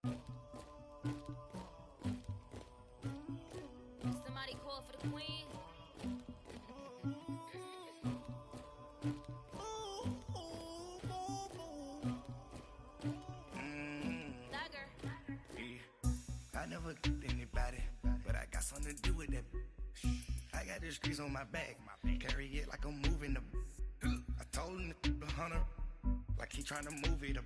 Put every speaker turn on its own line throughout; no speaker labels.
Somebody call for the queen. Dagger.
I never get anybody, but I got something to do with that. I got the streets on my back, carry it like I'm moving the. I told him to 100, like he tryna move it up.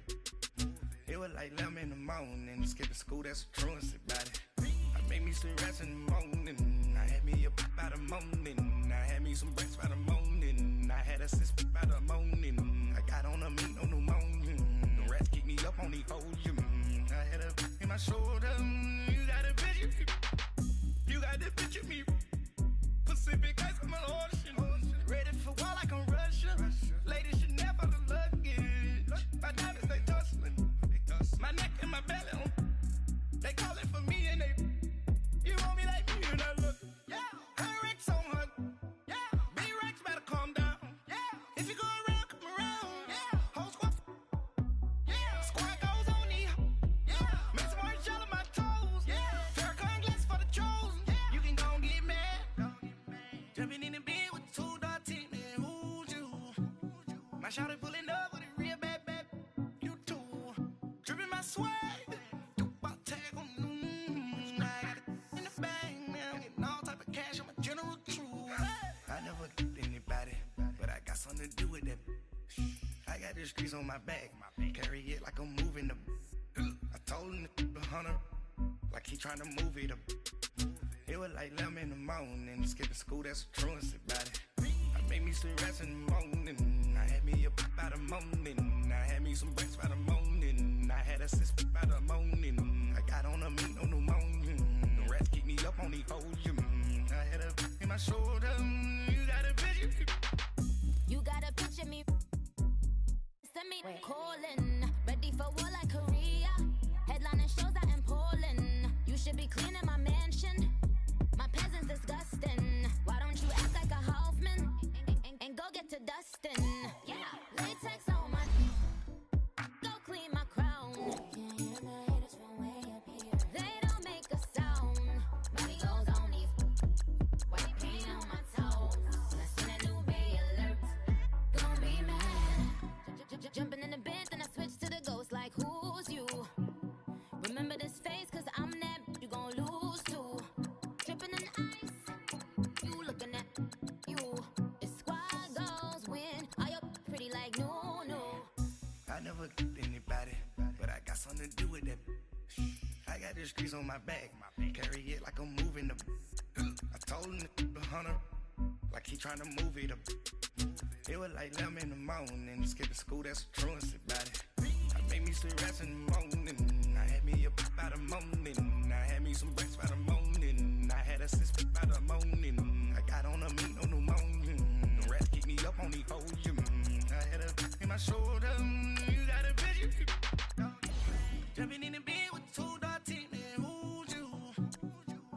It was like 11 in the morning, skipping school, that's a truancy about it. I made me some rest in the morning, I had me a pop by the morning, I had me some breaks by the morning, I had a sis by the morning, I got on a meat, no pneumonia, the rats keep me up on the folium, I had a in my shoulder, you got a picture, you got the picture me, Pacific ice on my ocean, ready for war like I'm Russia, ladies should never the luggage, my diamonds they tussling, my neck and my belly on, they calling for me and they, you want me like me and I look, yeah, her Rex on her, yeah, B-Rex better calm down, yeah, if you go around, come around, yeah, whole squad, yeah, squad goes on me, yeah, make some orange gel on my toes, yeah, Farrakhan glass for the chosen, yeah, you can go and get mad, jumping in the bed with two dot team, and who's you, my shawty pulling up with a real bad, you too, dripping my swag, tag on, I got it in the bag, man, getting all type of cash on my general crew. I never get anybody, but I got something to do with that. I got the streets on my back, carry it like I'm moving the. I told him to 100, like he tryna move it up. It was like 11 in the morning, skipping school, that's a truancy about it. I made me some rest in the morning, I had me a pop by the morning, I had me some breaks by the morning, I had a sis by the morning, I got on a meat, no pneumonia, the rats keep me up on the folium, I had a in my shoulder, you got a picture,
You got a picture me. Send me calling. Ready for war like Korea. Headlining shows out in Poland. You should be cleaning my mansion. My peasants disgusting. Why don't you act like a Hoffman and go get to dustin'? Yeah, latex on my. Go clean my crown. Can't hear the haters from way up here. They don't make a sound. Money goes on these. White paint on my toes. Let's send a new Bay alert. Gonna be mad. Jumping in the bed, then I switch to the ghost like who's you? Remember this face, cause I'm that you gon' lose too. Tripping in ice, you looking at you. It's squad goals win. Are you pretty like no?
I never get anybody, but I got something to do with that. I got the streets on my back, carry it like I'm moving the. I told him to 100, like he tryna move it up. It was like 11 in the morning, skipping school, that's a truancy about it. I made me some rest in the morning, I had me a pop by the morning, I had me some breaks by the morning, I had a sis by the morning, I got on a meat, no pneumonia, the rats keep me up on the folium, I had a in my shoulder, you got a picture, jumping in the bed with two dot team, and who's you,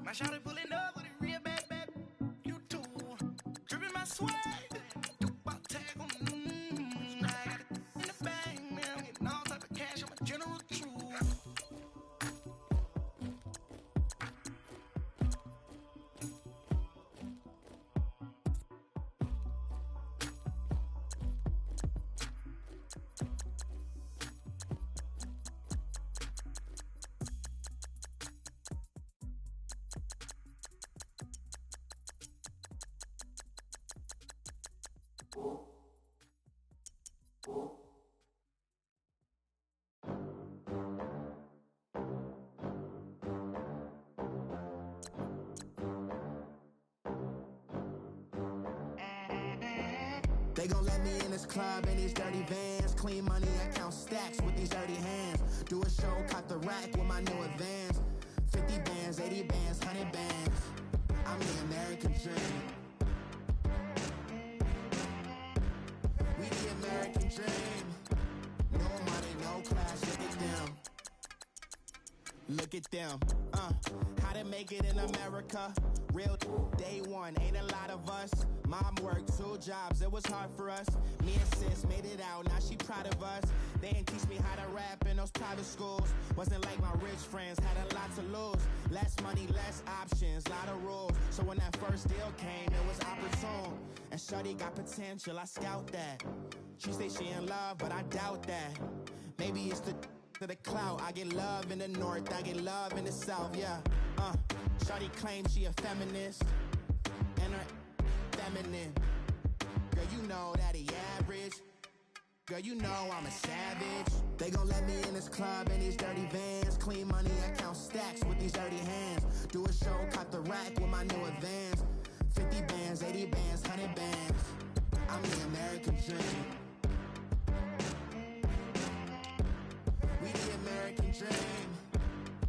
my shawty pulling up with a real bad, you too, dripping my swag, tag on, I got it in the bag, man, getting all type of cash on my general crew.
They gon' let me in this club in these dirty vans. Clean money, I count stacks with these dirty hands. Do a show, cop the rack with my new advance. 50 bands, 80 bands, 100 bands. I'm the American dream. We the American dream. No money, no class, look at them. Look at them, how to make it in America. Real day one, ain't a lot of us. Mom worked 2 jobs, it was hard for us. Me and sis made it out, now she proud of us. They didn't teach me how to rap in those private schools. Wasn't like my rich friends, had a lot to lose. Less money, less options, lot of rules. So when that first deal came, it was opportune. And shorty got potential, I scout that. She say she in love, but I doubt that. Maybe it's to the clout. I get love in the north, I get love in the south, yeah. Shawty claims she a feminist, and her feminine. Girl, you know that he average. Girl, you know I'm a savage. They gon' let me in this club in these dirty vans. Clean money, I count stacks with these dirty hands. Do a show, caught the rack with my new advance. 50 bands, 80 bands, 100 bands. I'm the American dream. We the American dream.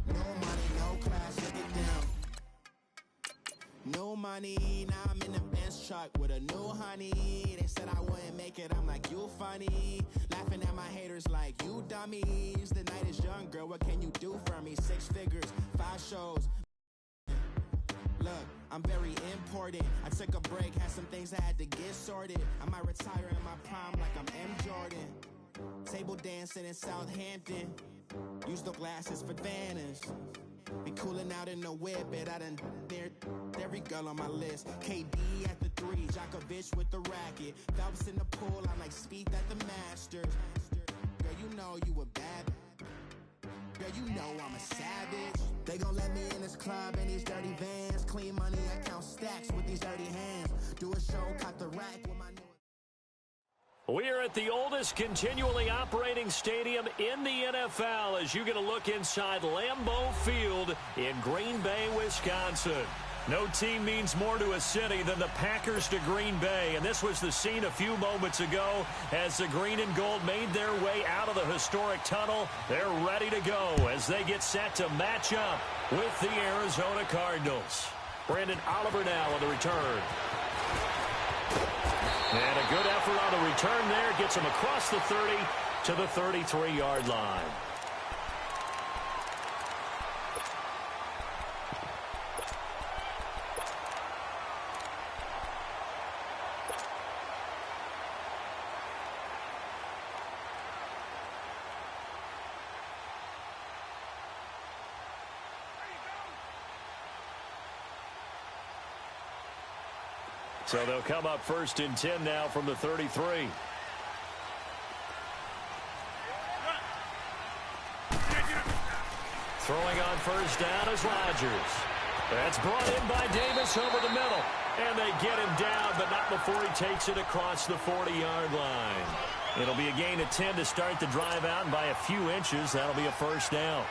No money, no class, look at them. No money, now I'm in the Benz truck with a new honey. They said I wouldn't make it, I'm like, you funny. Laughing at my haters like, you dummies. The night is young, girl, what can you do for me? 6 figures, 5 shows. Look, I'm very important. I took a break, had some things I had to get sorted. I might retire in my prime like I'm M. Jordan. Table dancing in Southampton. Use the glasses for Vannas. Be cooling out in the whip, but I done dared every girl on my list. KD at the 3, Djokovic with the racket. Phelps in the pool, I'm like Speed at the Masters. Girl, you know you a bad. Girl, you know I'm a savage. They gon' let me in this club in these dirty vans. Clean money, I count stacks with these dirty hands. Do a show, caught the rack with my new.
We are at the oldest continually operating stadium in the NFL as you get a look inside Lambeau Field in Green Bay, Wisconsin. No team means more to a city than the Packers to Green Bay, and this was the scene a few moments ago as the green and gold made their way out of the historic tunnel. They're ready to go as they get set to match up with the Arizona Cardinals. Brandon Oliver now on the return. And a good effort on the return there. Gets him across the 30 to the 33-yard line. So they'll come up 1st and 10 now from the 33. Throwing on 1st down is Rodgers. That's brought in by Davis over the middle. And they get him down, but not before he takes it across the 40-yard line. It'll be a gain of 10 to start the drive out, and by a few inches, that'll be a 1st down.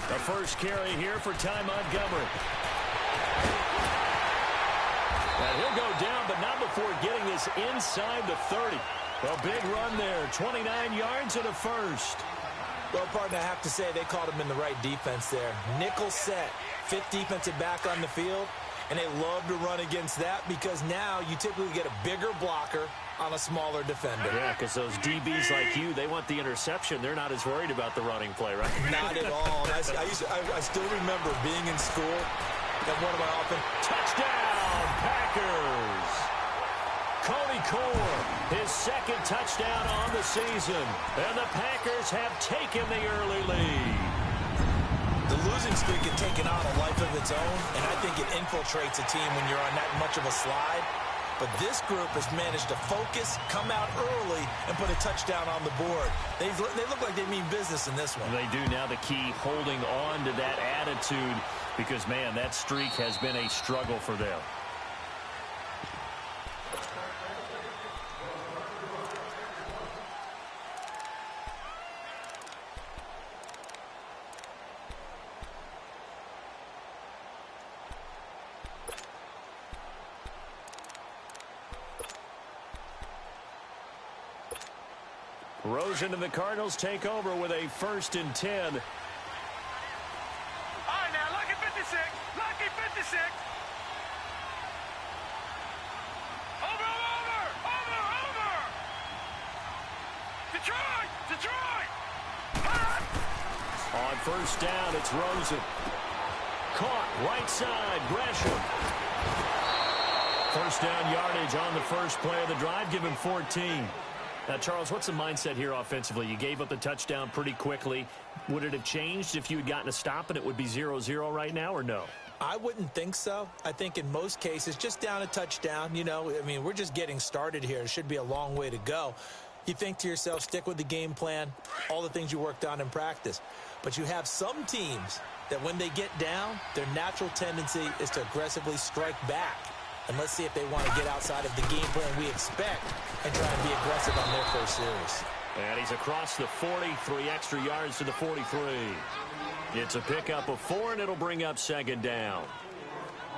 The first carry here for Ty Montgomery. And he'll go down, but not before getting this inside the 30. A big run there, 29 yards and a 1st.
Well, partner, I have to say they called him in the right defense there. Nickel set, 5th defensive back on the field, and they love to run against that because now you typically get a bigger blocker on a smaller defender.
Yeah, because those DBs like you, they want the interception. They're not as worried about the running play, right?
Not at all. I still remember being in school and one of my
Touchdown, Packers! Cody Core, his 2nd touchdown on the season. And the Packers have taken the early lead.
The losing streak had taken on a life of its own, and I think it infiltrates a team when you're on that much of a slide. But this group has managed to focus, come out early, and put a touchdown on the board. They look like they mean business in this one.
They do. Now the key, holding on to that attitude, because, man, that streak has been a struggle for them. Rosen and the Cardinals take over with a 1st and 10 On first down, it's Rosen. Caught, right side, Gresham. First down yardage on the first play of the drive, give him 14. Now, Charles, what's the mindset here offensively? You gave up the touchdown pretty quickly. Would it have changed if you had gotten a stop and it would be 0-0 right now, or no?
I wouldn't think so. I think in most cases, just down a touchdown, you know, I mean, we're just getting started here. It should be a long way to go. You think to yourself, stick with the game plan, all the things you worked on in practice. But you have some teams that when they get down, their natural tendency is to aggressively strike back. And let's see if they want to get outside of the game plan we expect and try and be aggressive on their first series.
And he's across the 40, 3 extra yards to the 43. It's a pickup of 4, and it'll bring up second down.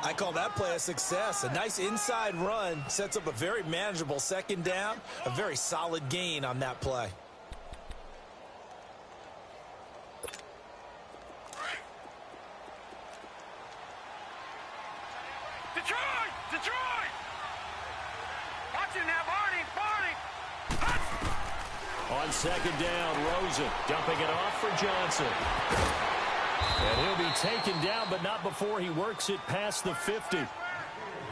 I call that play a success. A nice inside run sets up a very manageable second down, a very solid gain on that play.
Detroit! Watch it now, Barney!
On second down, Rosen dumping it off for Johnson. And he'll be taken down, but not before he works it past the 50.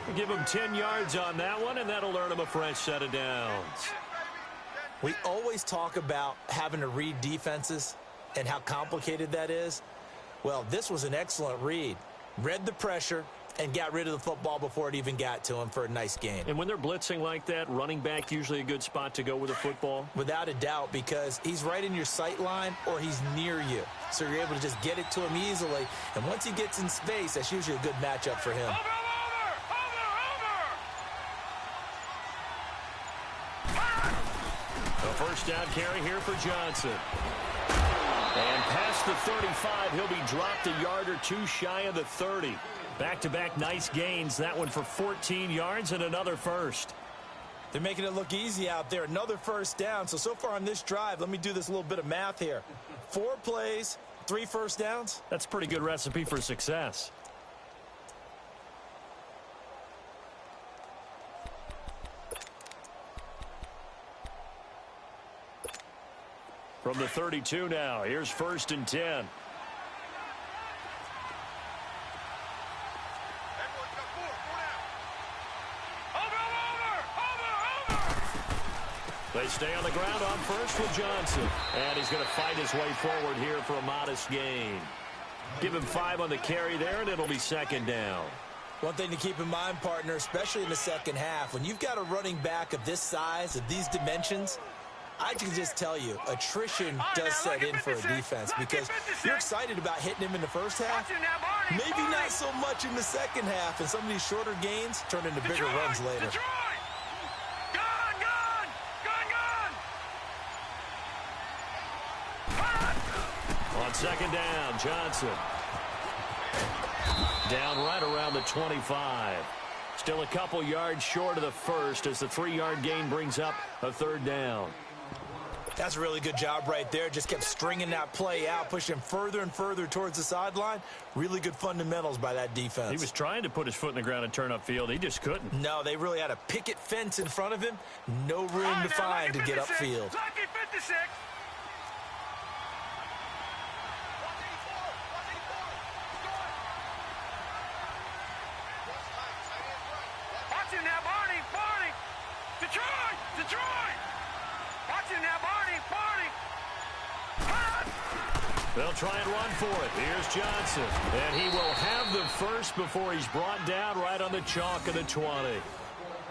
We'll give him 10 yards on that one, and that'll earn him a fresh set of downs.
We always talk about having to read defenses and how complicated that is. Well, this was an excellent read. Read the pressure and got rid of the football before it even got to him for a nice gain.
And when they're blitzing like that, running back usually a good spot to go with the football?
Without a doubt, because he's right in your sight line or he's near you. So you're able to just get it to him easily. And once he gets in space, that's usually a good matchup for him.
A first down carry here for Johnson. And past the 35, he'll be dropped a yard or two shy of the 30. Back-to-back nice gains. That one for 14 yards and another first.
They're making it look easy out there. Another first down. So far on this drive, let me do this little bit of math here. 4 plays, 3 first downs.
That's a pretty good recipe for success. From the 32 now, here's 1st and 10. They stay on the ground on first with Johnson. And he's going to fight his way forward here for a modest gain. Give him 5 on the carry there, and it'll be second down.
One thing to keep in mind, partner, especially in the second half, when you've got a running back of this size, of these dimensions, I can just tell you, attrition does set in for a defense because you're excited about hitting him in the first half. Maybe not so much in the second half, and some of these shorter gains turn into bigger runs later.
On second down, Johnson. Down right around the 25. Still a couple yards short of the first as the 3-yard gain brings up a 3rd down.
That's a really good job right there. Just kept stringing that play out, pushing further and further towards the sideline. Really good fundamentals by that defense.
He was trying to put his foot in the ground and turn upfield. He just couldn't.
No, they really had a picket fence in front of him. No room to find to get upfield.
Lucky 56. Watch it now, Barney. Detroit. Watch it now, Barney.
They'll try and run for it. Here's Johnson. And he will have the first before he's brought down right on the chalk of the 20.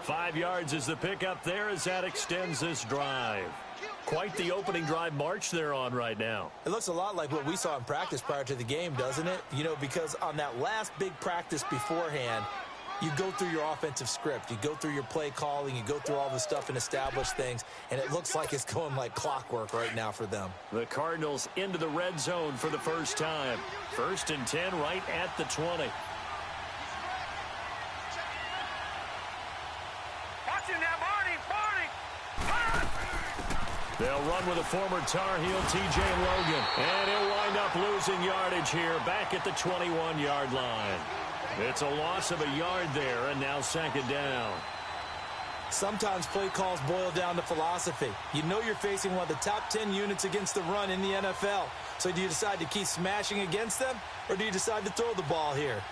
5 yards is the pickup there as that extends this drive. Quite the opening drive march they're on right now.
It looks a lot like what we saw in practice prior to the game, doesn't it? You know, because on that last big practice beforehand, you go through your offensive script. You go through your play calling. You go through all the stuff and establish things. And it looks like it's going like clockwork right now for them.
The Cardinals into the red zone for the first time. 1st and 10 right at the 20.
Watch it now, Barney.
They'll run with a former Tar Heel, T.J. Logan. And he'll wind up losing yardage here back at the 21-yard line. It's a loss of a yard there, and now second down.
Sometimes play calls boil down to philosophy. You know you're facing one of the top 10 units against the run in the NFL. So do you decide to keep smashing against them, or do you decide to throw the ball here?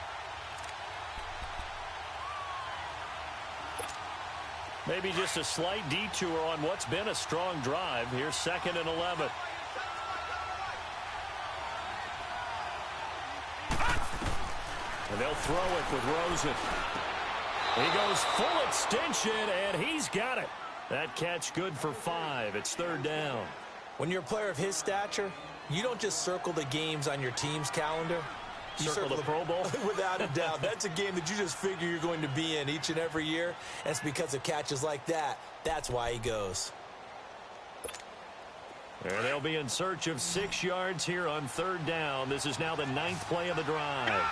Maybe just a slight detour on what's been a strong drive. Here's 2nd and 11. And they'll throw it with Rosen. He goes full extension, and he's got it. That catch good for 5. It's 3rd down.
When you're a player of his stature, you don't just circle the games on your team's calendar. You
circle the Pro Bowl?
Without a doubt. That's a game that you just figure you're going to be in each and every year. And it's because of catches like that. That's why he goes.
And they'll be in search of 6 yards here on 3rd down. This is now the 9th play of the drive.
Gone!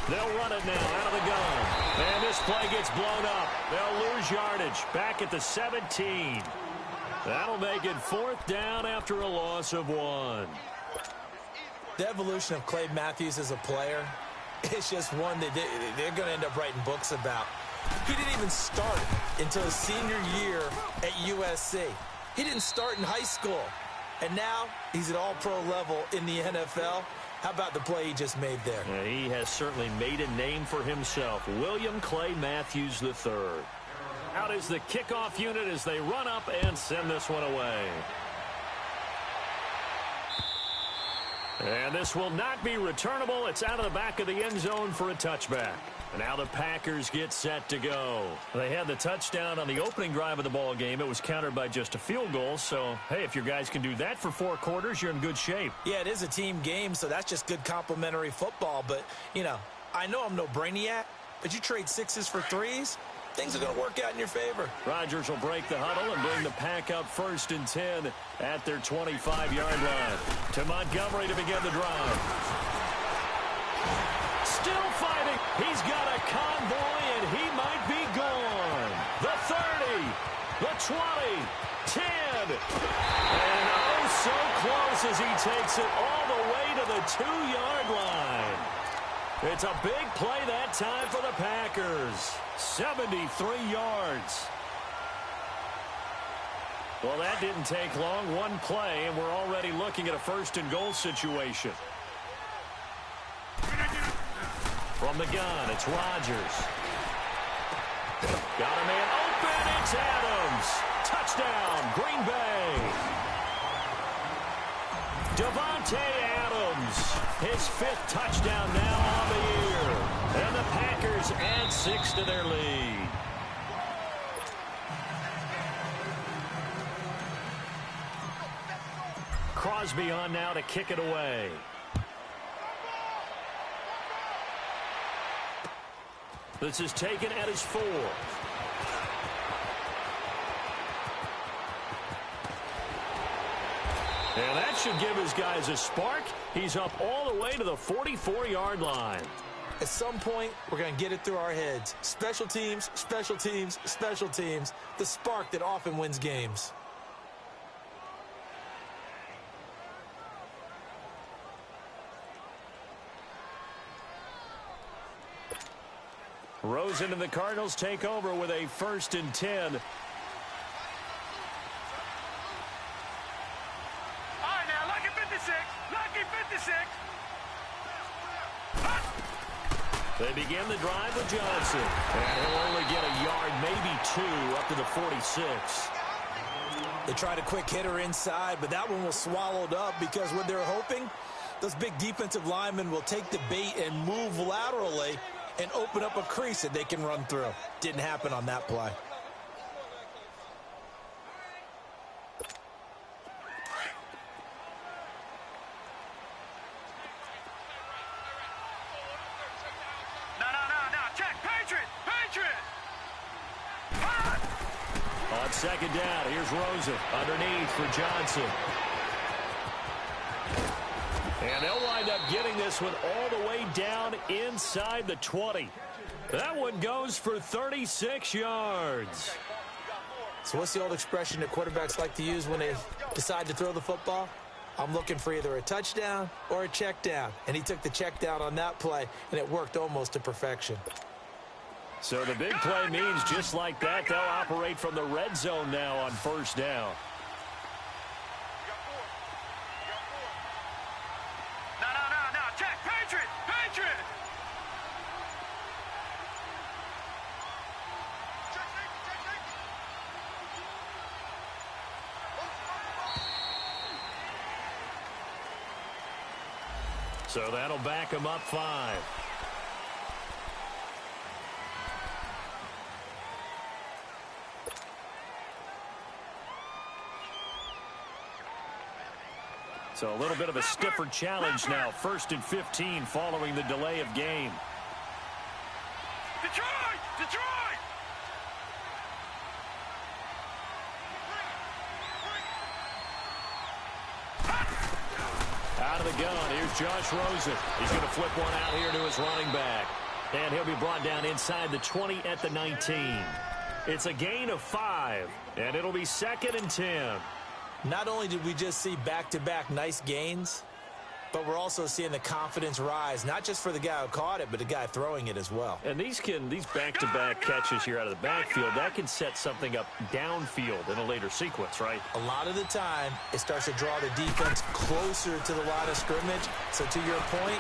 They'll run it now out of the gun. And this play gets blown up. They'll lose yardage back at the 17. That'll make it 4th down after a loss of 1.
The evolution of Clay Matthews as a player, it's just one that they're going to end up writing books about. He didn't even start until his senior year at USC. He didn't start in high school. And now he's at all-pro level in the NFL. How about the play he just made there?
Yeah, he has certainly made a name for himself. William Clay Matthews III. Out is the kickoff unit as they run up and send this one away. And this will not be returnable. It's out of the back of the end zone for a touchback. And now the Packers get set to go. They had the touchdown on the opening drive of the ball game. It was countered by just a field goal. So, hey, if your guys can do that for 4 quarters, you're in good shape.
Yeah, it is a team game, so that's just good complimentary football. But, you know, I know I'm no brainiac, but you trade 6s for 3s, things are going to work out in your favor.
Rodgers will break the huddle and bring the Pack up 1st and 10 at their 25-yard line. To Montgomery to begin the drive. Still fighting. He's got a convoy, and he might be gone. The 30, the 20, 10. And oh, so close as he takes it all the way to the 2-yard line. It's a big play that time for the Packers. 73 yards. Well, that didn't take long. 1 play, and we're already looking at a 1st and goal situation. From the gun, it's Rodgers. Got a man open, it's Adams. Touchdown, Green Bay. Devontae Adams, his 5th touchdown now on the year. And the Packers add 6 to their lead. Crosby on now to kick it away. This is taken at his 4. And that should give his guys a spark. He's up all the way to the 44-yard line.
At some point, we're going to get it through our heads. Special teams, special teams, special teams. The spark that often wins games.
Rosen and the Cardinals take over with a 1st and 10.
All right, now, lucky 56. Lucky 56.
They begin the drive with Johnson. And he'll only get a yard, maybe 2, up to the 46.
They tried a quick hitter inside, but that one was swallowed up because what they're hoping, those big defensive linemen will take the bait and move laterally and open up a crease that they can run through. Didn't happen on that play.
No. Check. Patriot.
On 2nd down, here's Rosen underneath for Johnson. And they'll wind up getting this one all the way down inside the 20. That one goes for 36 yards.
So what's the old expression that quarterbacks like to use when they decide to throw the football? I'm looking for either a touchdown or a check down. And he took the check down on that play, and it worked almost to perfection.
So the big play means just like that, they'll operate from the red zone now on first down.
No. Check. Patriot.
So that'll back him up 5. So a little bit of a stiffer challenge now. 1st and 15 following the delay of game.
Detroit!
Out of the gun, here's Josh Rosen. He's going to flip one out here to his running back. And he'll be brought down inside the 20 at the 19. It's a gain of 5, and it'll be 2nd and 10.
Not only did we just see back-to-back nice gains, but we're also seeing the confidence rise, not just for the guy who caught it, but the guy throwing it as well.
And these back-to-back catches here out of the backfield, that can set something up downfield in a later sequence, right?
A lot of the time, it starts to draw the defense closer to the line of scrimmage. So to your point,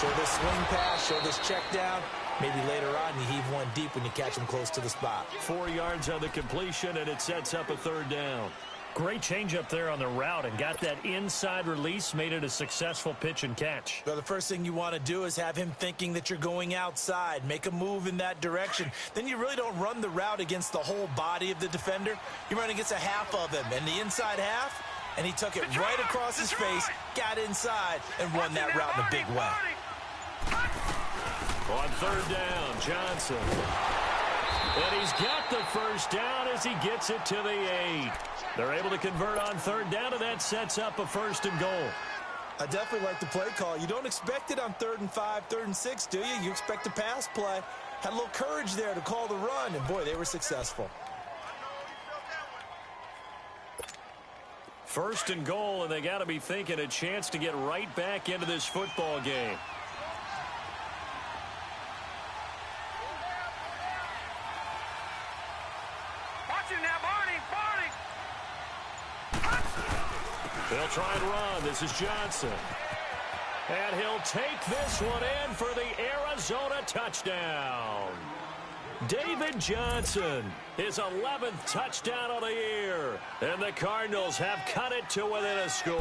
show this swing pass, show this check down. Maybe later on you heave one deep when you catch him close to the spot.
4 yards on the completion, and it sets up a 3rd down. Great change up there on the route and got that inside release, made it a successful pitch and catch.
Well, the first thing you want to do is have him thinking that you're going outside, make a move in that direction. Then you really don't run the route against the whole body of the defender. You run against a half of him, and the inside half, and he took it right across his face, got inside, and won that route in a big way.
On 3rd down, Johnson. And he's got the first down as he gets it to the 8. They're able to convert on 3rd down, and that sets up a 1st and goal.
I definitely like the play call. You don't expect it on 3rd and 5, 3rd and 6, do you? You expect a pass play. Had a little courage there to call the run, and boy, they were successful.
1st and goal, and they got to be thinking a chance to get right back into this football game. They'll try and run. This is Johnson. And he'll take this one in for the Arizona touchdown. David Johnson, his 11th touchdown of the year. And the Cardinals have cut it to within a score.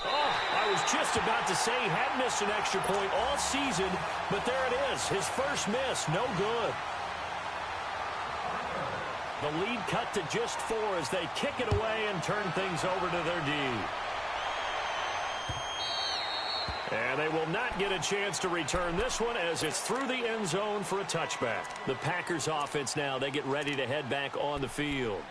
Oh, I was just about to say he hadn't missed an extra point all season, but there it is. His first miss, no good. The lead cut to just 4 as they kick it away and turn things over to their D. And they will not get a chance to return this one as it's through the end zone for a touchback. The Packers offense now, they get ready to head back on the field.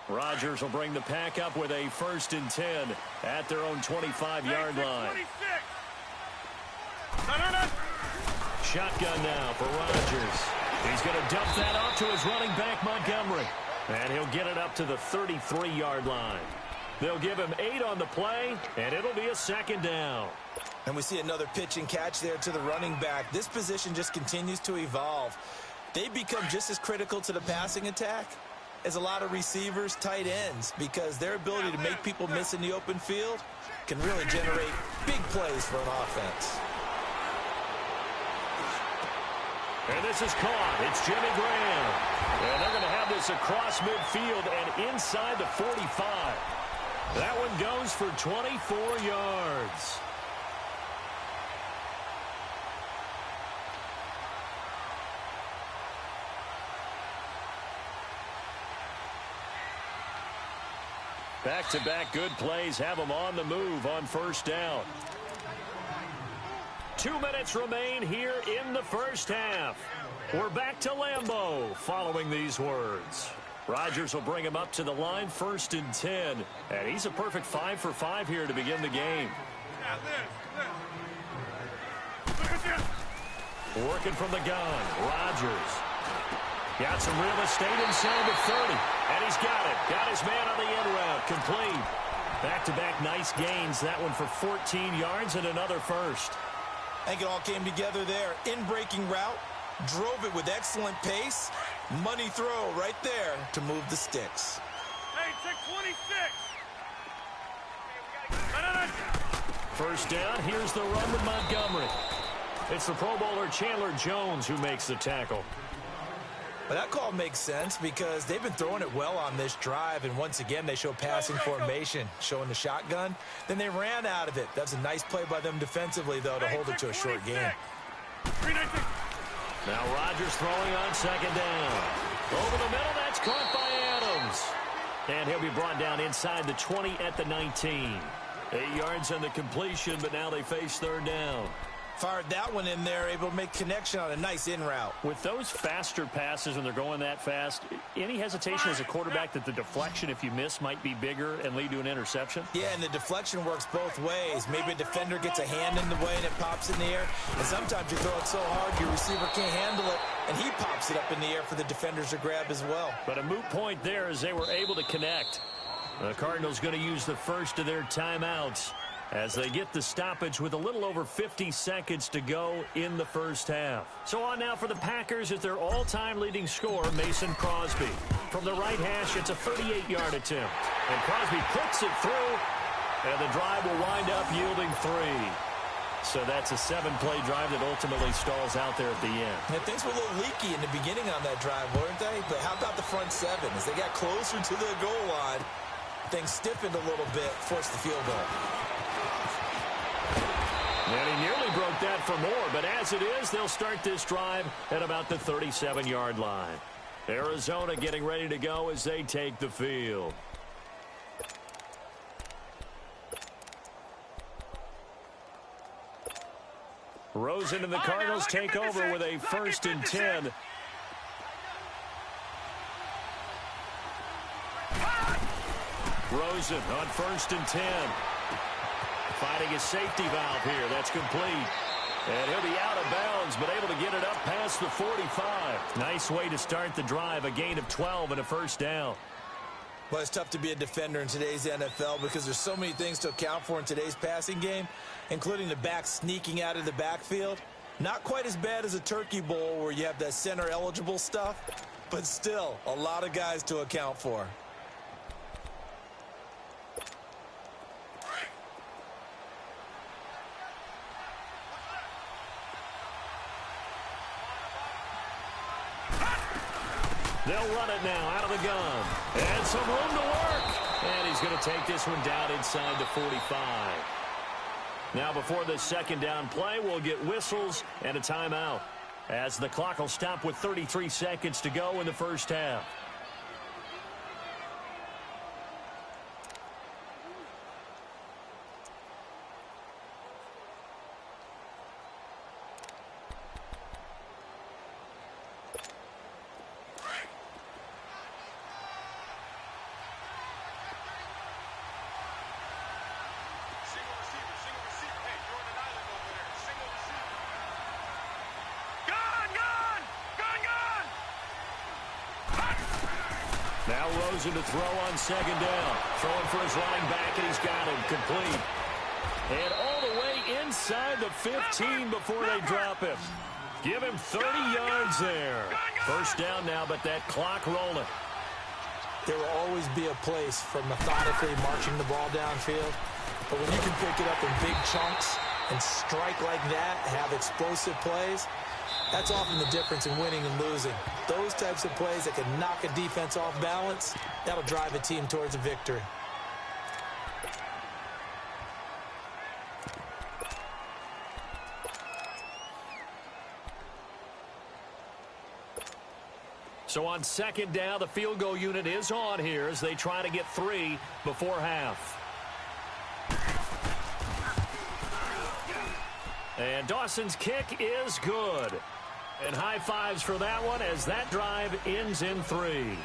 Rodgers will bring the pack up with a 1st and 10 at their own 25-yard line. Shotgun now for Rodgers. He's going to dump that off to his running back, Montgomery. And he'll get it up to the 33-yard line. They'll give him 8 on the play, and it'll be a 2nd down.
And we see another pitch and catch there to the running back. This position just continues to evolve. They've become just as critical to the passing attack as a lot of receivers, tight ends, because their ability to make people miss in the open field can really generate big plays for an offense.
And this is caught. It's Jimmy Graham. And they're going to have this across midfield and inside the 45. That one goes for 24 yards. Back-to-back good plays have them on the move on 1st down. 2 minutes remain here in the first half. We're back to Lambeau following these words. Rodgers will bring him up to the line, 1st and 10. And he's a perfect 5 for 5 here to begin the game. Working from the gun, Rodgers. Got some real estate inside the 30. And he's got it. Got his man on the end route. Complete. Back-to-back nice gains. That one for 14 yards and another first.
I think it all came together there. In-breaking route. Drove it with excellent pace. Money throw right there to move the sticks.
Hey, 626.
First down. Here's the run with Montgomery. It's the Pro Bowler Chandler Jones who makes the tackle.
But that call makes sense because they've been throwing it well on this drive, and once again they show passing formation, showing the shotgun. Then they ran out of it. That's a nice play by them defensively, though, to hold it to a short game.
Now Rodgers throwing on 2nd down. Over the middle, that's caught by Adams. And he'll be brought down inside the 20 at the 19. 8 yards on the completion, but now they face 3rd down.
Fired that one in there, able to make connection on a nice in route.
With those faster passes when they're going that fast, any hesitation as a quarterback that the deflection, if you miss, might be bigger and lead to an interception?
Yeah, and the deflection works both ways. Maybe a defender gets a hand in the way and it pops in the air. And sometimes you throw it so hard your receiver can't handle it, and he pops it up in the air for the defenders to grab as well.
But a moot point there as they were able to connect. The Cardinals going to use the first of their timeouts as they get the stoppage with a little over 50 seconds to go in the first half. So on now for the Packers is their all-time leading scorer, Mason Crosby. From the right hash, it's a 38-yard attempt. And Crosby puts it through, and the drive will wind up yielding 3. So that's a 7-play drive that ultimately stalls out there at the end.
And things were a little leaky in the beginning on that drive, weren't they? But how about the front 7? As they got closer to the goal line, things stiffened a little bit, forced the field goal.
And he nearly broke that for more, but as it is, they'll start this drive at about the 37-yard line. Arizona getting ready to go as they take the field. Rosen and the Cardinals take over with a 1st and 10. Rosen on 1st and 10. Finding a safety valve here. That's complete. And he'll be out of bounds, but able to get it up past the 45. Nice way to start the drive. A gain of 12 and a 1st down.
Well, it's tough to be a defender in today's NFL because there's so many things to account for in today's passing game, including the back sneaking out of the backfield. Not quite as bad as a turkey bowl where you have that center-eligible stuff, but still a lot of guys to account for.
They'll run it now out of the gun. And some room to work. And he's going to take this one down inside the 45. Now before the 2nd down play, we'll get whistles and a timeout, as the clock will stop with 33 seconds to go in the first half. Now Rosen to throw on 2nd down. Throwing for his running back, and he's got him complete. And all the way inside the 15 before they drop him. Give him 30 yards there. 1st down now, but that clock rolling.
There will always be a place for methodically marching the ball downfield. But when you can pick it up in big chunks and strike like that, have explosive plays, that's often the difference in winning and losing. Those types of plays that can knock a defense off balance, that'll drive a team towards a victory.
So on 2nd down, the field goal unit is on here as they try to get 3 before half. And Dawson's kick is good. And high fives for that one as that drive ends in 3.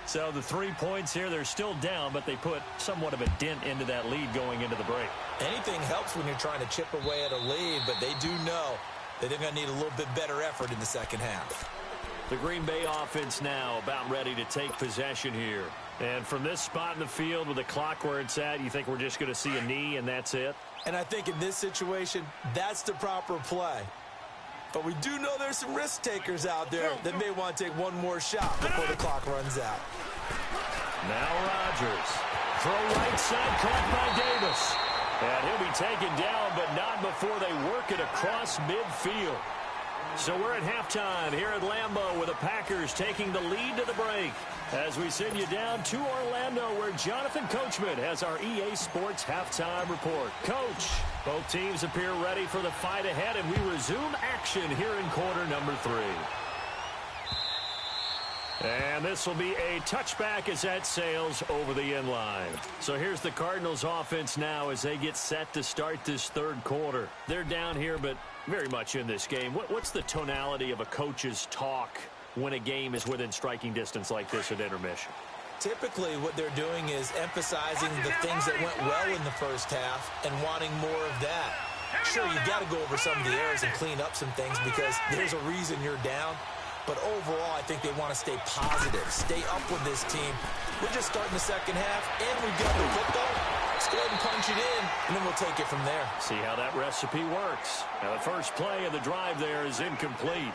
So the 3 points here, they're still down, but they put somewhat of a dent into that lead going into the break.
Anything helps when you're trying to chip away at a lead, but they do know that they're going to need a little bit better effort in the second half.
The Green Bay offense now about ready to take possession here. And from this spot in the field with the clock where it's at, you think we're just going to see a knee and that's it?
And I think in this situation, that's the proper play. But we do know there's some risk takers out there that may want to take one more shot before the clock runs out.
Now Rodgers. Throw right side, caught by Davis. And he'll be taken down, but not before they work it across midfield. So we're at halftime here at Lambeau with the Packers taking the lead to the break. As we send you down to Orlando where Jonathan Coachman has our EA Sports halftime report. Coach, both teams appear ready for the fight ahead, and we resume action here in quarter number 3. And this will be a touchback as that sails over the end line. So here's the Cardinals offense now as they get set to start this third quarter. They're down here, but very much in this game. What's the tonality of a coach's talk when a game is within striking distance like this at intermission?
Typically, what they're doing is emphasizing the things that went well in the first half and wanting more of that. Sure, you got to go over some of the errors and clean up some things because there's a reason you're down. But overall, I think they want to stay positive, stay up with this team. We're just starting the second half, and we've got the football. Let's go ahead and punch it in, and then we'll take it from there.
See how that recipe works. Now, the first play of the drive there is incomplete.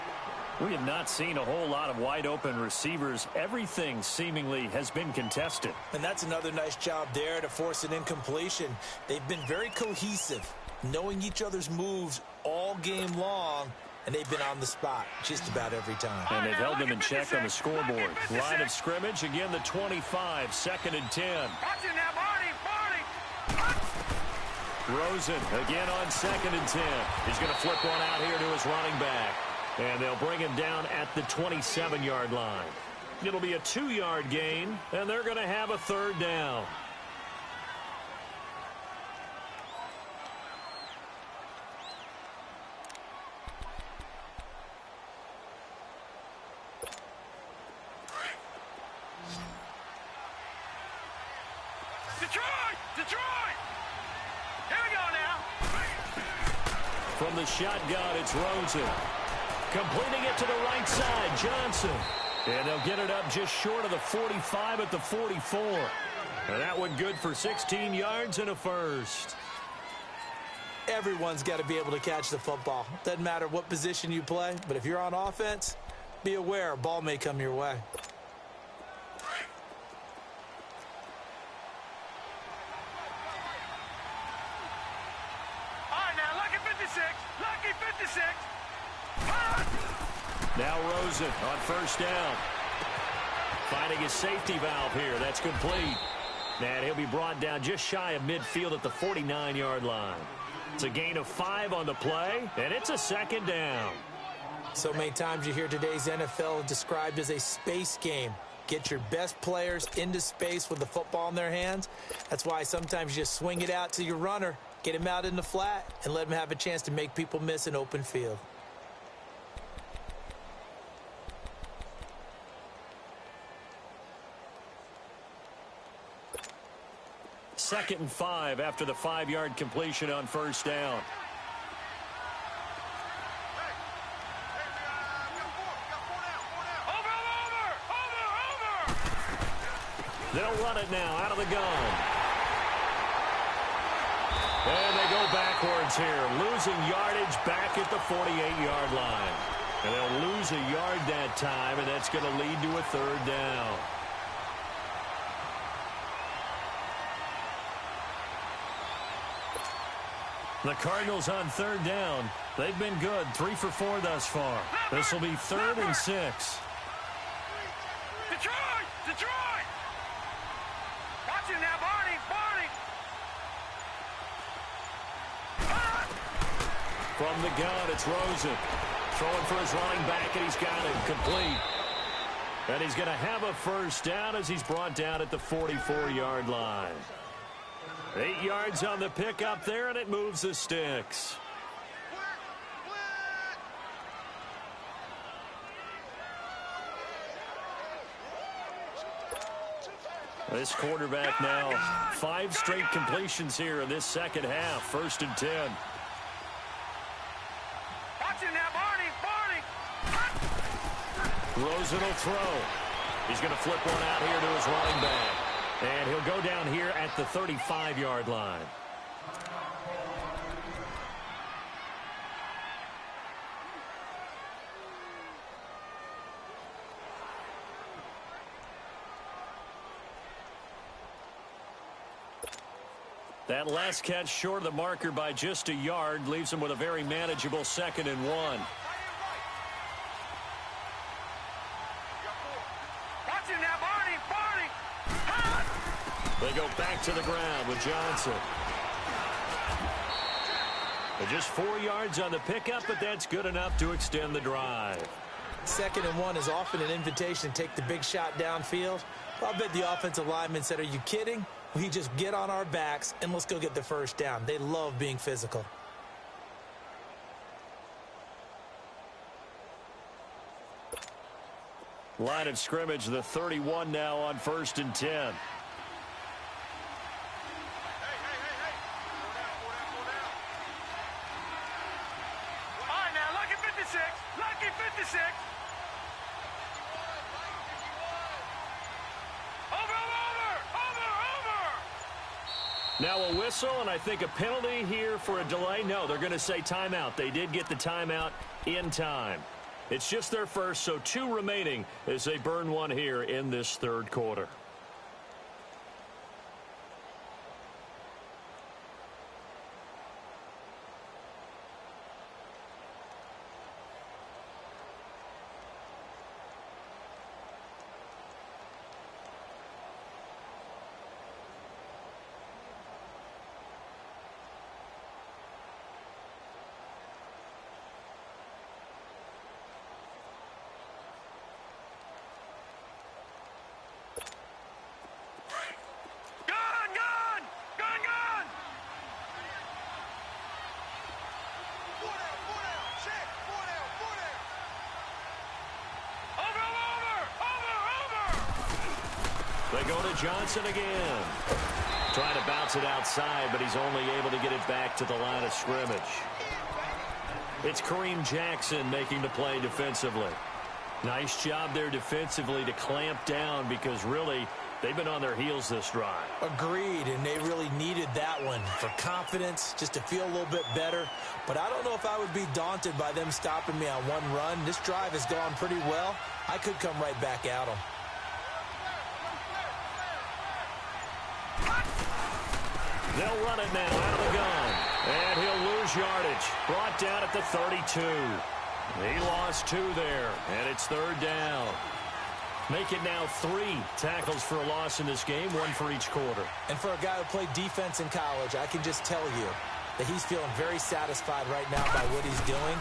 We have not seen a whole lot of wide-open receivers. Everything seemingly has been contested.
And that's another nice job there to force an incompletion. They've been very cohesive, knowing each other's moves all game long, and they've been on the spot just about every time.
And they've held them in check on the scoreboard. Line of scrimmage, again the 25, 2nd and 10. Rosen again on 2nd and 10. He's going to flip one out here to his running back. And they'll bring him down at the 27-yard line. It'll be a 2-yard gain, and they're going to have a third down.
Detroit! Here we go now.
From the shotgun, it's Rosen. Completing it to the right side, Johnson. And they'll get it up just short of the 45 at the 44. And that one good for 16 yards and a first.
Everyone's got to be able to catch the football. Doesn't matter what position you play, but if you're on offense, be aware a ball may come your way.
Lucky 56.
Now Rosen on first down. Finding his safety valve here. That's complete. And he'll be brought down just shy of midfield at the 49-yard line. It's a gain of 5 on the play, and it's a second down.
So many times you hear today's NFL described as a space game. Get your best players into space with the football in their hands. That's why sometimes you just swing it out to your runner, get him out in the flat, and let him have a chance to make people miss an open field.
Second and 5 after the 5-yard completion on first down. They'll run it now out of the gun. And they go backwards here, losing yardage back at the 48-yard line. And they'll lose a yard that time, and that's going to lead to a third down. The Cardinals on third down. They've been good, 3 for 4 thus far. This will be 3rd and 6.
Detroit! Watch it now, Barney!
From the gun, it's Rosen. Throwing for his running back, and he's got it complete. And he's going to have a first down as he's brought down at the 44-yard line. 8 yards on the pickup there, and it moves the sticks. This quarterback now 5 straight completions here in this second half. 1st and 10.
Watch it now, Barney.
Rosen will throw. He's going to flip one out here to his running back. And he'll go down here at the 35-yard line. That last catch short of the marker by just a yard leaves him with a very manageable 2nd and 1.
Watch it now, Barney.
They go back to the ground with Johnson. They're just 4 yards on the pickup, but that's good enough to extend the drive.
2nd and 1 is often an invitation to take the big shot downfield. I bet the offensive lineman said, "Are you kidding? We just get on our backs and let's go get the first down." They love being physical.
Line of scrimmage, the 31 now on 1st and 10.
Lucky 56. Over.
Now a whistle, and I think a penalty here for a delay. No, they're going to say timeout. They did get the timeout in time. It's just their first, so 2 remaining as they burn one here in this 3rd quarter. They go to Johnson again. Trying to bounce it outside, but he's only able to get it back to the line of scrimmage. It's Kareem Jackson making the play defensively. Nice job there defensively to clamp down because really they've been on their heels this drive.
Agreed, and they really needed that one for confidence, just to feel a little bit better. But I don't know if I would be daunted by them stopping me on one run. This drive has gone pretty well. I could come right back at them.
They'll run it now out of the gun. And he'll lose yardage. Brought down at the 32. He lost 2 there, and it's 3rd down. Make it now 3 tackles for a loss in this game, 1 for each quarter.
And for a guy who played defense in college, I can just tell you that he's feeling very satisfied right now by what he's doing.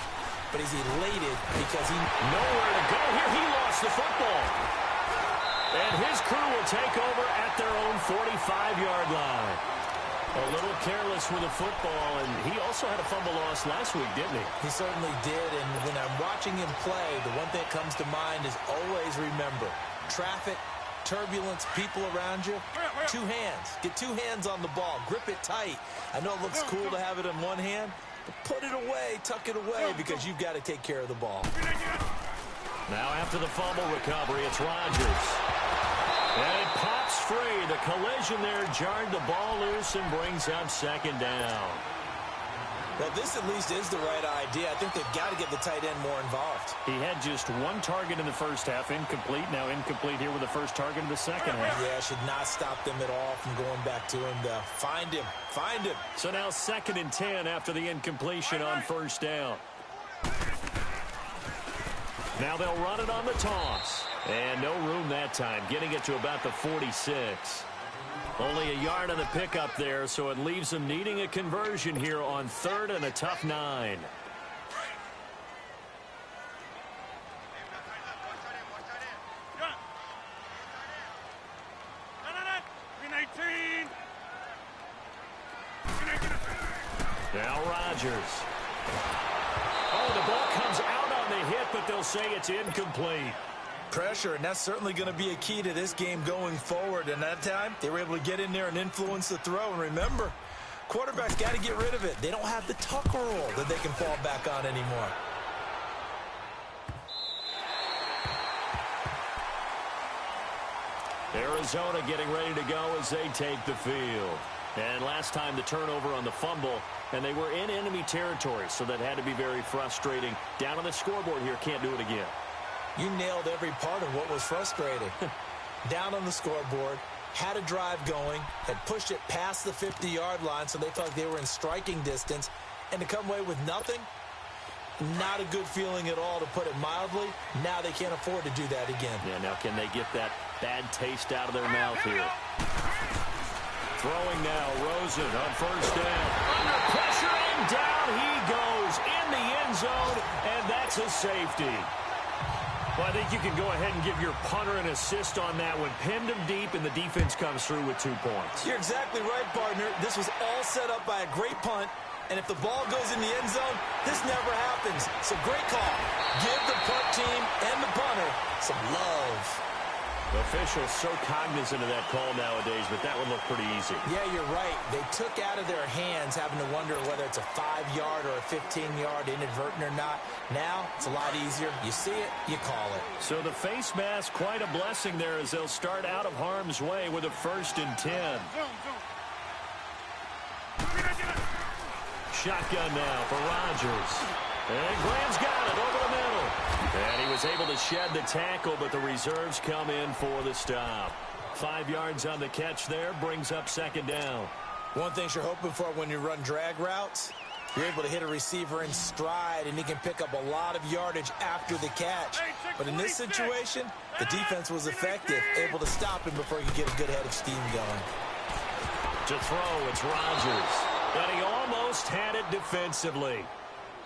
But he's elated because he
nowhere to go here. He lost the football. And his crew will take over at their own 45-yard line. A little careless with the football, and he also had a fumble loss last week, didn't he?
He certainly did, and when I'm watching him play, the one thing that comes to mind is always remember, traffic, turbulence, people around you, 2 hands. Get 2 hands on the ball. Grip it tight. I know it looks cool to have it in one hand, but put it away, tuck it away, because you've got to take care of the ball.
Now after the fumble recovery, it's Rodgers. And it pops free. The collision there jarred the ball loose and brings up 2nd down.
Well, this at least is the right idea. I think they've got to get the tight end more involved.
He had just 1 target in the first half, incomplete. Now incomplete here with the first target in the second half.
Yeah, should not stop them at all from going back to him to find him. Find him.
So now 2nd and 10 after the incompletion on 1st down. Now they'll run it on the toss. And no room that time, getting it to about the 46. Only a yard on the pickup there, so it leaves them needing a conversion here on 3rd and a tough 9. Now Rodgers. Oh, the ball comes out on the hit, but they'll say it's incomplete.
pressure, and that's certainly going to be a key to this game going forward. And that time, they were able to get in there and influence the throw. And remember, quarterbacks got to get rid of it. They don't have the tuck rule that they can fall back on anymore.
Arizona getting ready to go as they take the field. And last time the turnover on the fumble, and they were in enemy territory, so that had to be very frustrating. Down on the scoreboard here, can't do it again.
You nailed every part of what was frustrating. Down on the scoreboard, had a drive going, had pushed it past the 50-yard line, so they felt like they were in striking distance, and to come away with nothing, not a good feeling at all, to put it mildly. Now they can't afford to do that again.
Yeah, now can they get that bad taste out of their mouth here? Throwing now, Rosen on first down. Under pressure, and down he goes in the end zone, and that's a safety. Well, I think you can go ahead and give your punter an assist on that one. Pinned him deep, and the defense comes through with 2 points.
You're exactly right, partner. This was all set up by a great punt, and if the ball goes in the end zone, this never happens. So great call. Give the punt team and the punter some love.
Officials so cognizant of that call nowadays, but that would look pretty easy.
Yeah, you're right. They took out of their hands having to wonder whether it's a 5-yard or a 15-yard inadvertent or not. Now, it's a lot easier. You see it, you call it.
So the face mask, quite a blessing there as they'll start out of harm's way with a 1st and 10. Shotgun now for Rodgers. And Graham's got it over the middle. And he was able to shed the tackle, but the reserves come in for the stop. 5 yards on the catch there, brings up 2nd down.
One thing you're hoping for when you run drag routes, you're able to hit a receiver in stride, and he can pick up a lot of yardage after the catch. But in this situation, the defense was effective, able to stop him before he could get a good head of steam going.
To throw, it's Rodgers. And he almost had it defensively.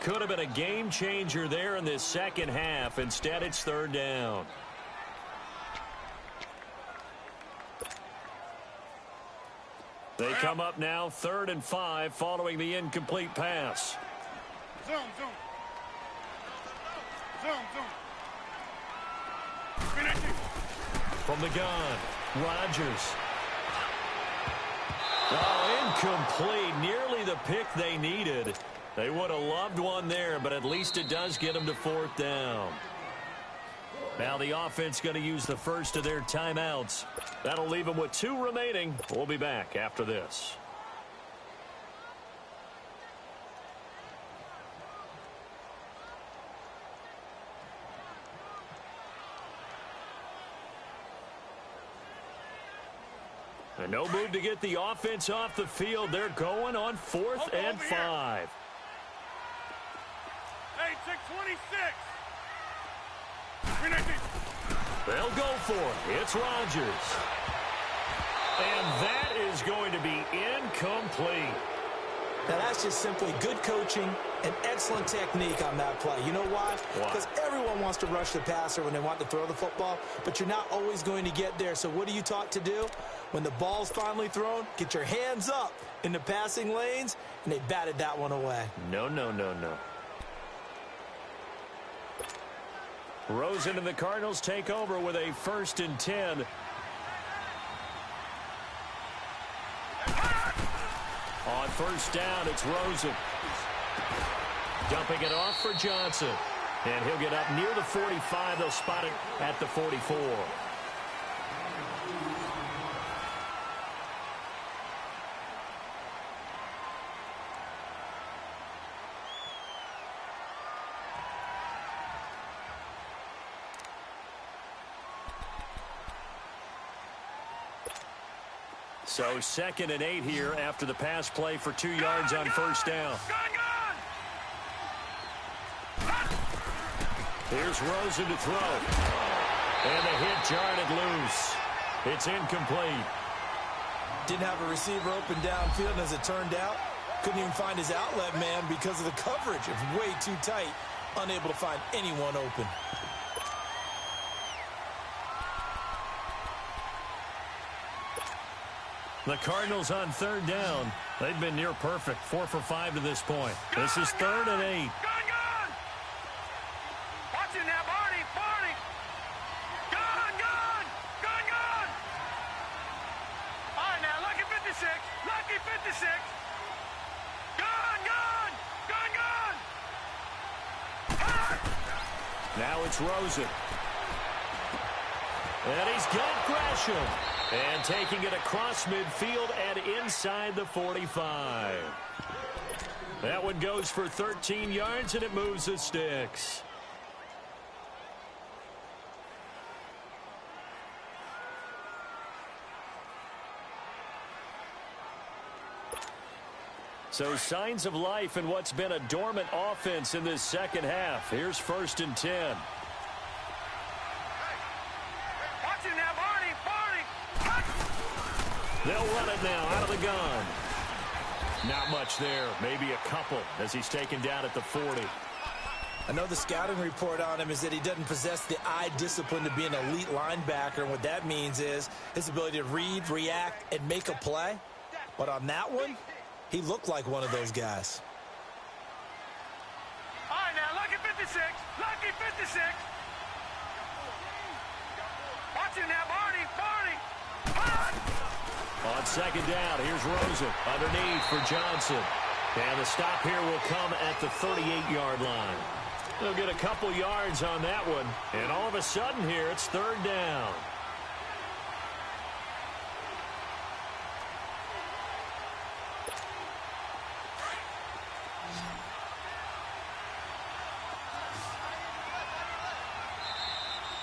Could have been a game changer there in this second half. Instead, it's 3rd down. They come up now 3rd and 5 following the incomplete pass.
Zoom.
From the gun, Rodgers. Oh, incomplete. Nearly the pick they needed. They would have loved one there, but at least it does get them to 4th down. Now the offense going to use the first of their timeouts. That'll leave them with 2 remaining. We'll be back after this. And no move to get the offense off the field. They're going on 4th and 5.
Hey, 626.
They'll go for it. It's Rodgers. And that is going to be incomplete.
Now, that's just simply good coaching and excellent technique on that play. You know why? Because everyone wants to rush the passer when they want to throw the football, but you're not always going to get there. So what are you taught to do? When the ball's finally thrown, get your hands up in the passing lanes, and they batted that one away.
No. Rosen and the Cardinals take over with a 1st and 10. On 1st down, it's Rosen. Dumping it off for Johnson. And he'll get up near the 45. They'll spot it at the 44. So 2nd and 8 here after the pass play for 2 yards on 1st down. Here's Rosen to throw. And the hit jarred it loose. It's incomplete.
Didn't have a receiver open downfield, and as it turned out, couldn't even find his outlet man because of the coverage. It was way too tight, unable to find anyone open.
The Cardinals on 3rd down. They've been near perfect. 4 for 5 to this point. This is 3rd and 8.
Gun! Watch it now, Barney!
Now it's Rosen. And he's got Gresham. And taking it across midfield and inside the 45. That one goes for 13 yards, and it moves the sticks. So signs of life in what's been a dormant offense in this second half. Here's 1st and 10.
Watch it now, Barney.
They'll run it now out of the gun. Not much there. Maybe a couple as he's taken down at the 40.
I know the scouting report on him is that he doesn't possess the eye discipline to be an elite linebacker. And what that means is his ability to read, react, and make a play. But on that one, he looked like one of those guys.
All right, now, lucky 56. Lucky 56. Watch it now, Barney.
On second down, here's Rosen underneath for Johnson. And the stop here will come at the 38-yard line. They'll get a couple yards on that one. And all of a sudden here, it's 3rd down.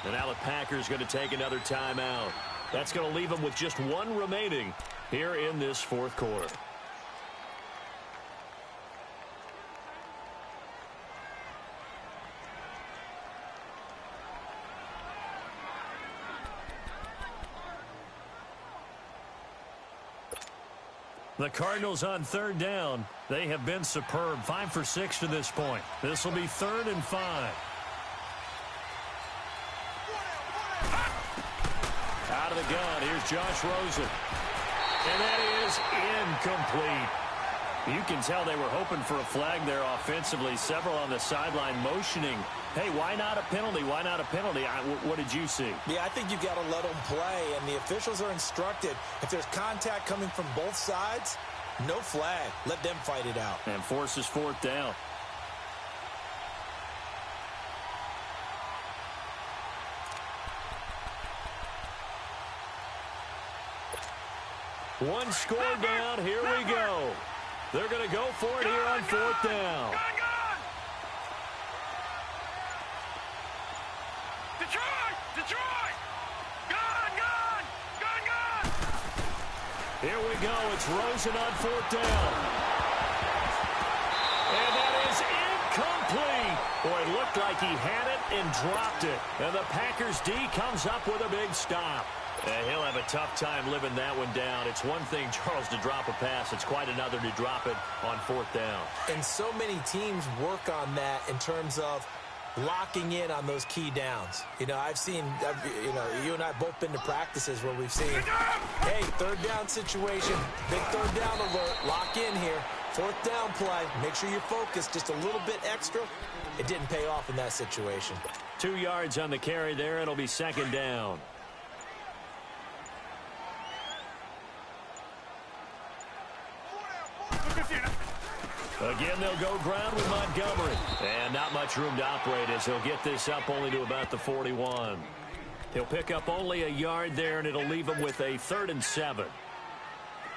And now the Packers going to take another timeout. That's going to leave them with just one remaining here in this 4th quarter. The Cardinals on 3rd down. They have been superb. 5 for 6 to this point. This will be 3rd and 5. Out of the gun, here's Josh Rosen. And that is incomplete. You can tell they were hoping for a flag there offensively. Several on the sideline motioning, hey, why not a penalty? Why not a penalty? What did you see?
Yeah, I think you got to let them play, and the officials are instructed. If there's contact coming from both sides, no flag. Let them fight it out.
And forces 4th down. One score down. Here we go. They're going to go for it here on 4th down.
Gun! Detroit! Gun!
Here we go. It's Rosen on 4th down. And that is incomplete. Boy, it looked like he had it and dropped it. And the Packers D comes up with a big stop. And he'll have a tough time living that one down. It's one thing, Charles, to drop a pass. It's quite another to drop it on 4th down.
And so many teams work on that in terms of locking in on those key downs. You know, you and I both been to practices where we've seen, hey, 3rd down situation, big 3rd down alert, lock in here. 4th down play, make sure you're focused just a little bit extra. It didn't pay off in that situation.
2 yards on the carry there. It'll be 2nd down. Again, they'll go ground with Montgomery. And not much room to operate as he'll get this up only to about the 41. He'll pick up only a yard there, and it'll leave him with a 3rd and 7.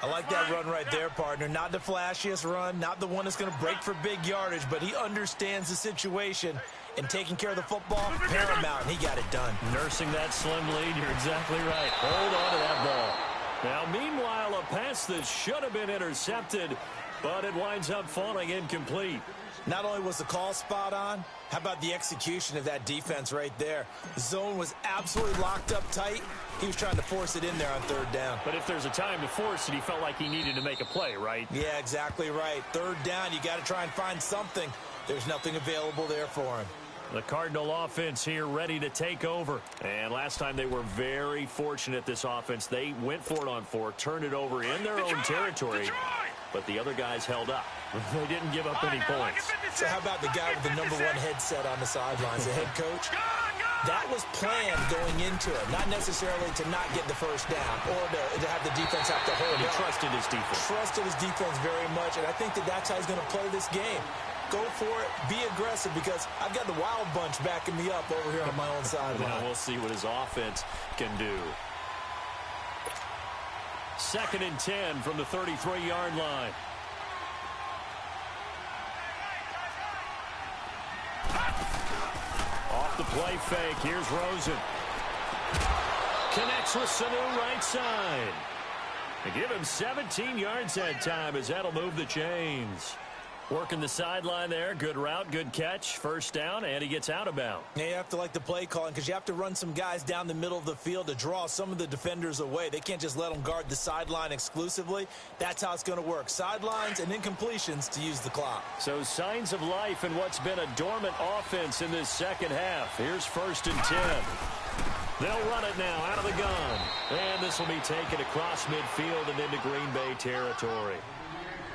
I like that run right there, partner. Not the flashiest run, not the one that's going to break for big yardage, but he understands the situation, and taking care of the football, paramount, and he got it done.
Nursing that slim lead, you're exactly right. Hold on to that ball. Now, meanwhile, a pass that should have been intercepted, but it winds up falling incomplete.
Not only was the call spot on, how about the execution of that defense right there? The zone was absolutely locked up tight. He was trying to force it in there on 3rd down.
But if there's a time to force it, he felt like he needed to make a play, right?
Yeah, exactly right. 3rd down, you got to try and find something. There's nothing available there for him.
The Cardinal offense here ready to take over. And last time they were very fortunate, this offense. They went for it on 4, turned it over in their own territory. But the other guys held up. They didn't give up any points.
So how about the guy with the #1 headset on the sidelines, the head coach? That was planned going into it, not necessarily to not get the 1st down or to have the defense have to hold it.
He trusted his defense.
Trusted his defense very much, and I think that's how he's going to play this game. go for it, be aggressive, because I've got the wild bunch backing me up over here on my own sideline.
Well, we'll see what his offense can do. 2nd and 10 from the 33-yard line. Off the play fake. Here's Rosen. Connects with Sanu right side. They give him 17 yards that time as that'll move the chains. Working the sideline there. Good route, good catch. First down, and he gets out of bounds.
Yeah, you have to like the play calling because you have to run some guys down the middle of the field to draw some of the defenders away. They can't just let them guard the sideline exclusively. That's how it's going to work. Sidelines and incompletions to use the clock.
So signs of life in what's been a dormant offense in this second half. Here's 1st and 10. They'll run it now out of the gun. And this will be taken across midfield and into Green Bay territory.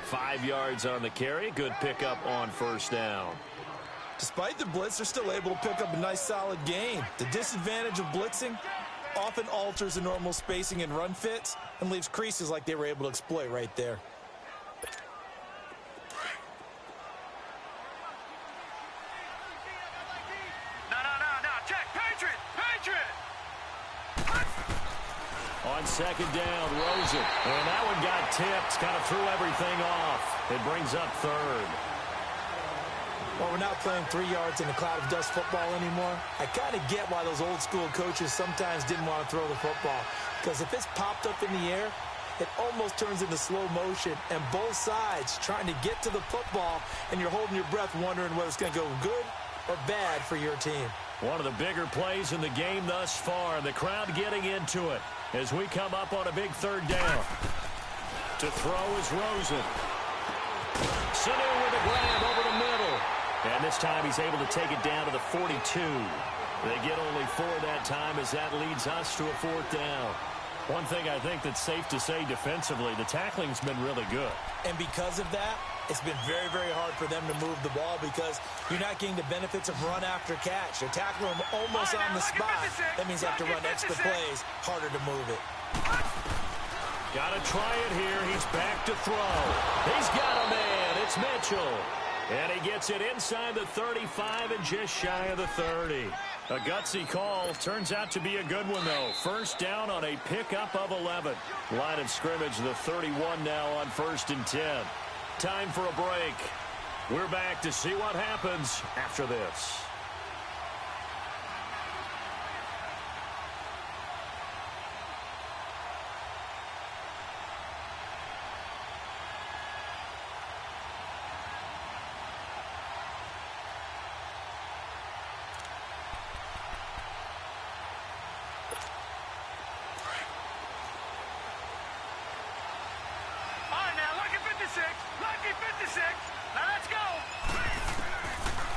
5 yards on the carry. Good pickup on first down.
Despite the blitz, they're still able to pick up a nice solid gain. The disadvantage of blitzing often alters the normal spacing and run fits and leaves creases like they were able to exploit right there.
On 2nd down, Rosen. And that one got tipped. Kind of threw everything off. It brings up 3rd.
Well, we're not playing 3 yards in a cloud of dust football anymore. I kind of get why those old school coaches sometimes didn't want to throw the football. Because if it's popped up in the air, it almost turns into slow motion. And both sides trying to get to the football, and you're holding your breath wondering whether it's going to go good or bad for your team.
One of the bigger plays in the game thus far. The crowd getting into it as we come up on a big 3rd down. To throw is Rosen. Sanu with a grab over the middle. And this time he's able to take it down to the 42. They get only 4 that time as that leads us to a 4th down. One thing I think that's safe to say defensively, the tackling's been really good.
And because of that, it's been very, very hard for them to move the ball because you're not getting the benefits of run after catch. You're tackling them almost on the spot. That means you have to run extra plays, harder to move it.
Got to try it here. He's back to throw. He's got a man. It's Mitchell. And he gets it inside the 35 and just shy of the 30. A gutsy call. Turns out to be a good one, though. First down on a pickup of 11. Line of scrimmage, the 31 now on 1st and 10. Time for a break. We're back to see what happens after this.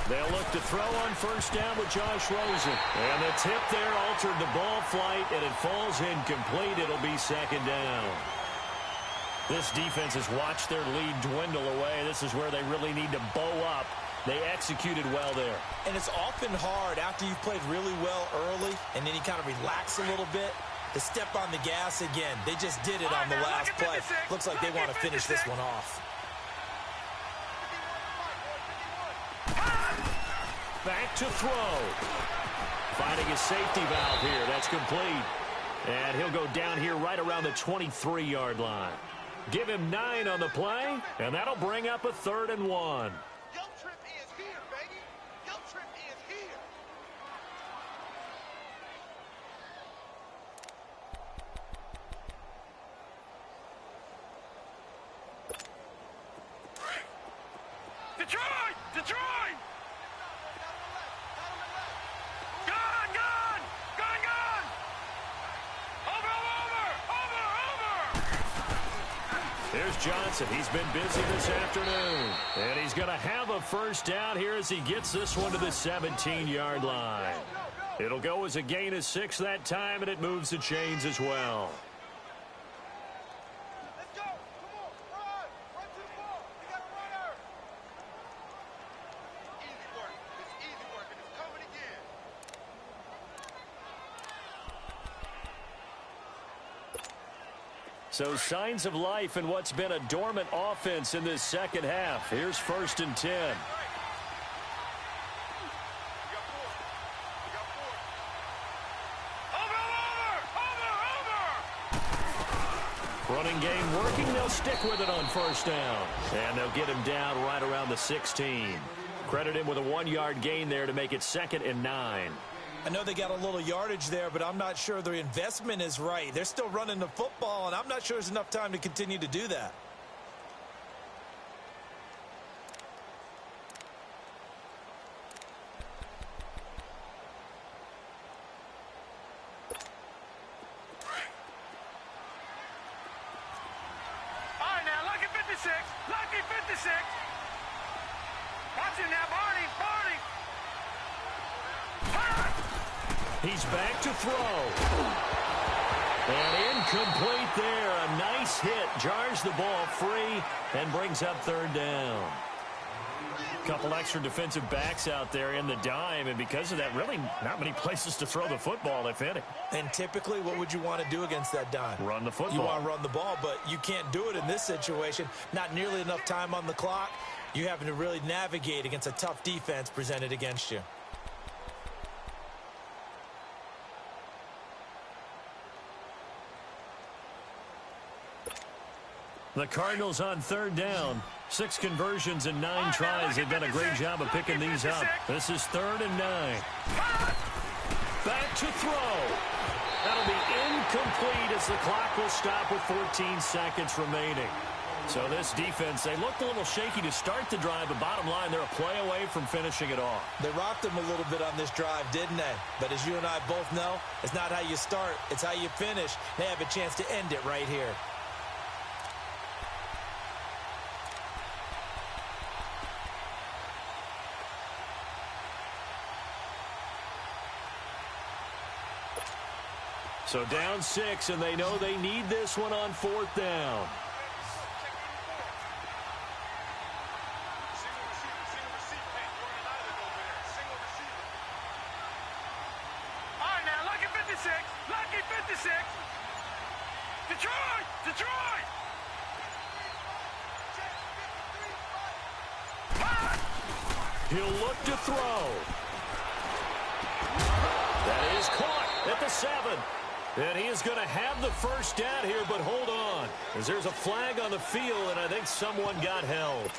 They'll look to throw on first down with Josh Rosen. And the tip there altered the ball flight, and it falls incomplete. It'll be 2nd down. This defense has watched their lead dwindle away. This is where they really need to bow up. They executed well there.
And it's often hard after you've played really well early, and then you kind of relax a little bit, to step on the gas again. They just did it on the last play. Looks like they want to finish this one off.
Back to throw. Finding a safety valve here. That's complete. And he'll go down here right around the 23-yard line. Give him 9 on the play, and that'll bring up a 3rd and 1.
Detroit!
There's Johnson. He's been busy this afternoon. And he's going to have a first down here as he gets this one to the 17-yard line. It'll go as a gain of 6 that time, and it moves the chains as well.
Let's go. Come on. Run to the ball. We got a runner. Easy work. It's easy work, and it's coming again.
So signs of life in what's been a dormant offense in this second half. Here's 1st and 10. Running game working. They'll stick with it on first down. And they'll get him down right around the 16. Credit him with a 1-yard gain there to make it 2nd and 9.
I know they got a little yardage there, but I'm not sure their investment is right. They're still running the football, and I'm not sure there's enough time to continue to do that.
All right, now, lucky 56. Lucky 56. Watch him now, Barney. Barney.
He's back to throw. And incomplete there. A nice hit. Jars the ball free and brings up 3rd down. Couple extra defensive backs out there in the dime, and because of that, really not many places to throw the football, if any.
And typically, what would you want to do against that dime?
Run the football.
You want to run the ball, but you can't do it in this situation. Not nearly enough time on the clock. You're having to really navigate against a tough defense presented against you.
The Cardinals on 3rd down. 6 conversions and 9 tries. They've done a great job of picking these up. This is 3rd and 9. Back to throw. That'll be incomplete as the clock will stop with 14 seconds remaining. So this defense, they looked a little shaky to start the drive, but bottom line, they're a play away from finishing it off.
They rocked them a little bit on this drive, didn't they? But as you and I both know, it's not how you start, it's how you finish. They have a chance to end it right here.
So down 6, and they know they need this one on 4th down.
All right, now, lucky 56. Lucky 56. Detroit! Detroit!
He'll look to throw. That is caught at the 7. And he is going to have the first down here, but hold on, as there's a flag on the field, and I think someone got held.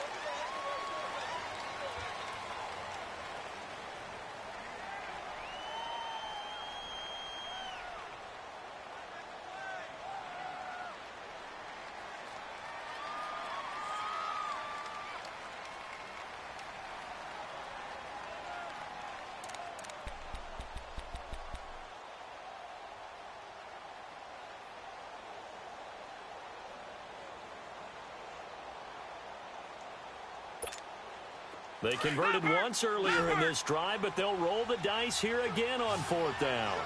They converted once earlier in this drive, but they'll roll the dice here again on 4th down.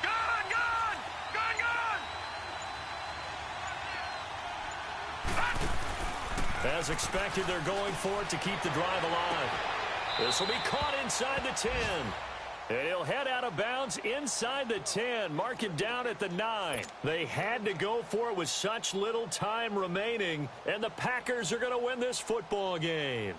Gone, gone! Gone, gone!
As expected, they're going for it to keep the drive alive. This will be caught inside the 10. And he'll head out of bounds inside the 10, mark him down at the 9. They had to go for it with such little time remaining, and the Packers are going to win this football game.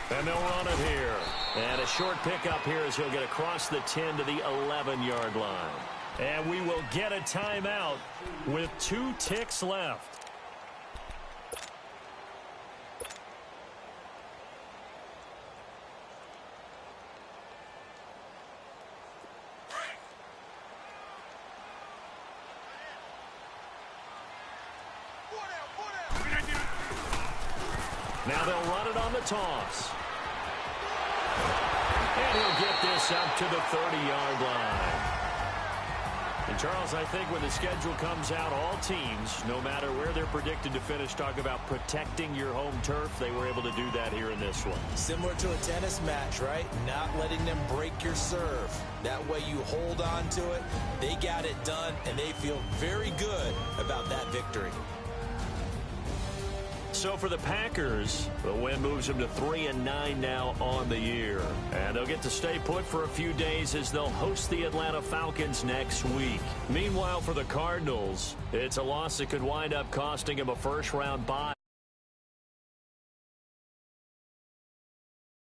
And they'll run it here. And a short pickup here as he'll get across the 10 to the 11-yard line. And we will get a timeout with 2 ticks left. Now they'll run it on the toss. And he'll get this up to the 30-yard line. And, Charles, I think when the schedule comes out, all teams, no matter where they're predicted to finish, talk about protecting your home turf. They were able to do that here in this one.
Similar to a tennis match, right? Not letting them break your serve. That way you hold on to it. They got it done, and they feel very good about that victory.
So for the Packers, the win moves them to 3-9 now on the year. And they'll get to stay put for a few days as they'll host the Atlanta Falcons next week. Meanwhile, for the Cardinals, it's a loss that could wind up costing them a first-round bye.